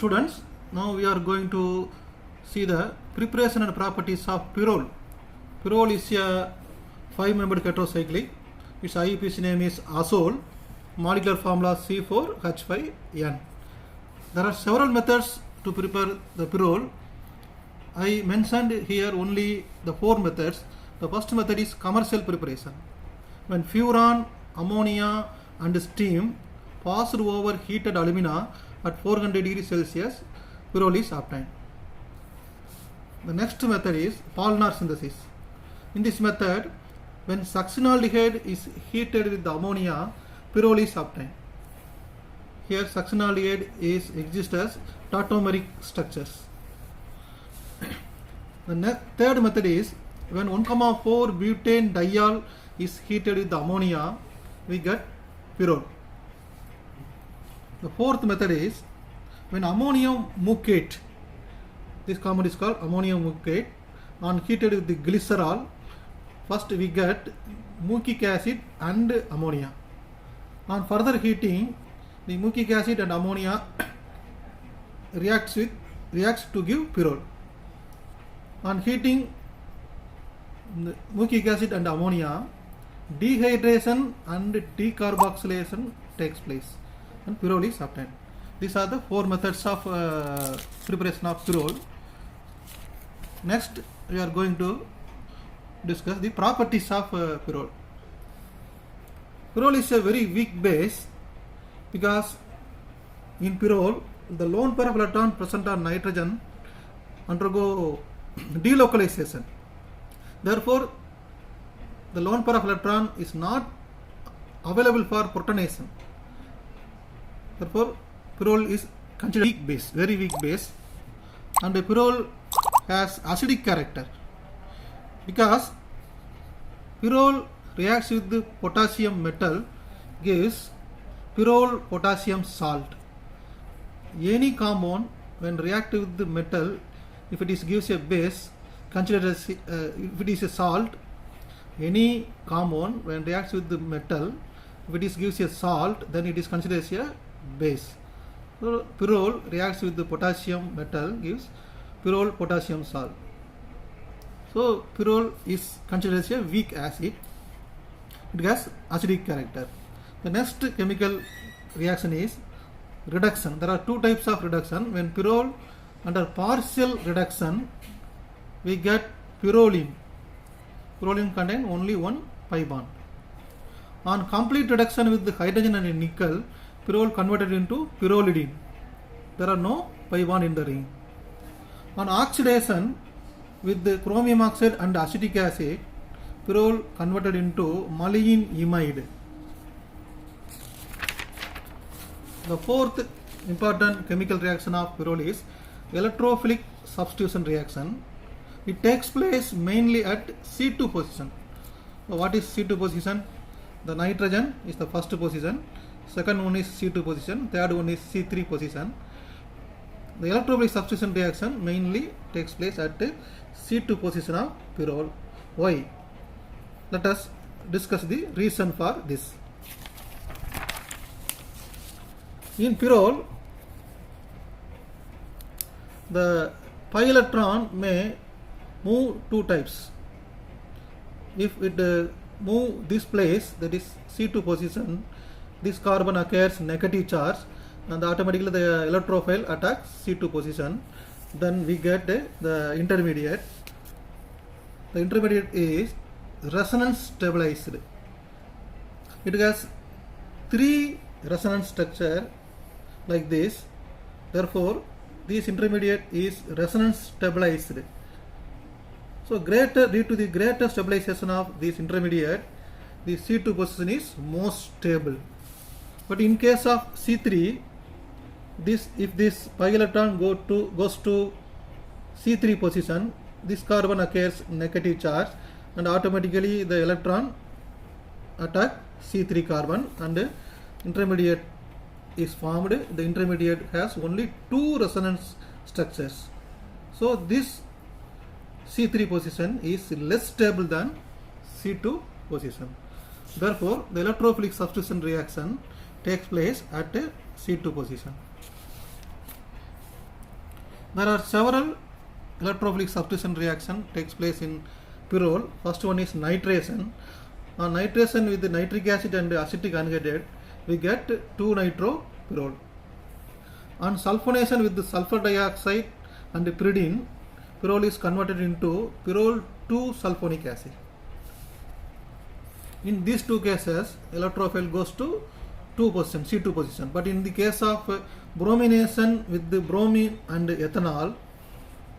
Students, now we are going to see the preparation and properties of pyrrole. Pyrrole is a 5-membered tetracyclic. Its IUPAC name is azole. Molecular formula C4H5N. There are several methods to prepare the pyrrole. I mentioned here only the 4 methods. The first method is commercial preparation. When furan, ammonia and steam passed over heated alumina at 400 degrees Celsius, pyrrole is obtained. The next method is Paulnar synthesis. In this method, when succinaldehyde is heated with the ammonia, pyrrole is obtained. Here succinaldehyde exists as tautomeric structures. The third method is when 1,4 butane diol is heated with the ammonia, we get pyrrole. The fourth method is when ammonium mucate, this compound is called ammonium mucate, and heated with the glycerol, first we get mucic acid and ammonia. On further heating, the mucic acid and ammonia reacts to give pyrrole. On heating the mucic acid and ammonia, dehydration and decarboxylation takes place and pyrrole is obtained. These are the 4 methods of preparation of pyrrole. Next, we are going to discuss the properties of pyrrole. Pyrrole is a very weak base because in pyrrole the lone pair of electron present on nitrogen undergo delocalization. Therefore, the lone pair of electron is not available for protonation. Therefore, pyrrole is considered weak base, very weak base, and the pyrrole has acidic character because pyrrole reacts with the potassium metal, gives pyrrole potassium salt. Any compound when react with the metal, if it is gives a base, considered as if it is a salt, any compound when reacts with the metal, if it is gives a salt, then it is considered as a base. So pyrrole reacts with the potassium metal, gives pyrrole potassium salt. So pyrrole is considered as a weak acid. It has acidic character. The next chemical reaction is reduction. There are 2 types of reduction. When pyrrole under partial reduction, we get pyrroline. Pyrroline contains only 1 pi bond. On complete reduction with the hydrogen and nickel, pyrrole converted into pyrrolidine. There are no pi bond in the ring. On oxidation with the chromium oxide and acetic acid, pyrrole converted into maleic imide. The 4th important chemical reaction of pyrrole is electrophilic substitution reaction. It takes place mainly at C2 position. So what is C2 position? The nitrogen is the first position, second one is C2 position, third one is C3 position. The electrophilic substitution reaction mainly takes place at C2 position of pyrrole. Why? Let us discuss the reason for this. In pyrrole, the pi electron may move 2 types. If it move this place, that is C2 position, this carbon acquires negative charge and automatically the electrophile attacks C2 position. Then we get the intermediate. The intermediate is resonance stabilized. It has 3 resonance structure like this. Therefore, this intermediate is resonance stabilized. So due to the greater stabilization of this intermediate, the C2 position is most stable. But in case of C3, if this pi electron goes to C3 position, this carbon acquires negative charge and automatically the electron attack C3 carbon and intermediate is formed. The intermediate has only 2 resonance structures. So this C3 position is less stable than C2 position. Therefore, the electrophilic substitution reaction takes place at C2 position. There are several electrophilic substitution reaction takes place in pyrrole. First one is nitration. On nitration with the nitric acid and acetic anhydride, we get 2-nitropyrrole. On sulfonation with the sulfur dioxide and pyridine, pyrrole is converted into pyrrole 2-sulfonic acid. In these two cases, electrophile goes to 2 position, C2 position. But in the case of bromination with the bromine and ethanol,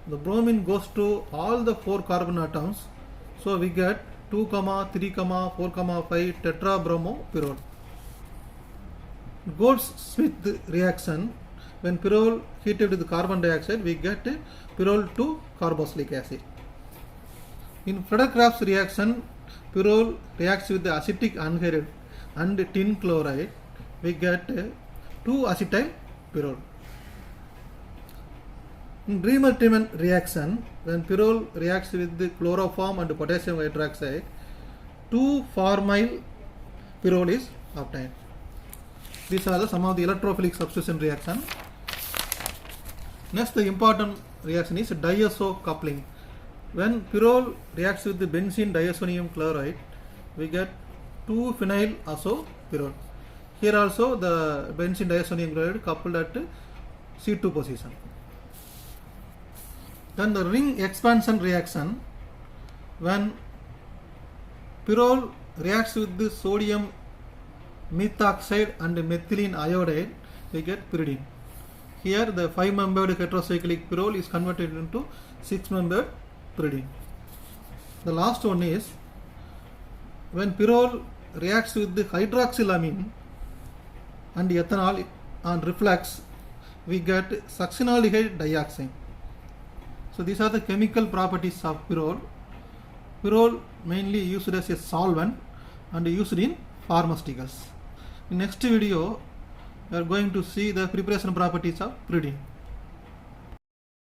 the bromine goes to all the 4 carbon atoms. So we get 2, 3, 4, 5 tetrabromopyrrole. Goldsmith reaction, when pyrrole heated with carbon dioxide, we get pyrrole 2 carboxylic acid. In Friedel-Crafts reaction, pyrrole reacts with the acetic anhydride and tin chloride, we get 2-acetyl pyrrole. In Dreamer-Tiemann reaction, when pyrrole reacts with the chloroform and potassium hydroxide, 2-formyl pyrrole is obtained. These are some of the electrophilic substitution reaction. Next, the important reaction is diazo coupling. When pyrrole reacts with the benzene diazonium chloride, we get 2-phenyl azopyrrole. Here also the benzene diazonium chloride coupled at C2 position. Then the ring expansion reaction, when pyrrole reacts with the sodium methoxide and methylene iodide, we get pyridine. Here the 5-membered heterocyclic pyrrole is converted into 6-membered pyridine. The last one is when pyrrole reacts with the hydroxylamine and ethanol on reflux, we get succinaldehyde dioxide. So these are the chemical properties of pyrrole. Pyrrole mainly used as a solvent and used in pharmaceuticals. In next video, we are going to see the preparation properties of pyridine.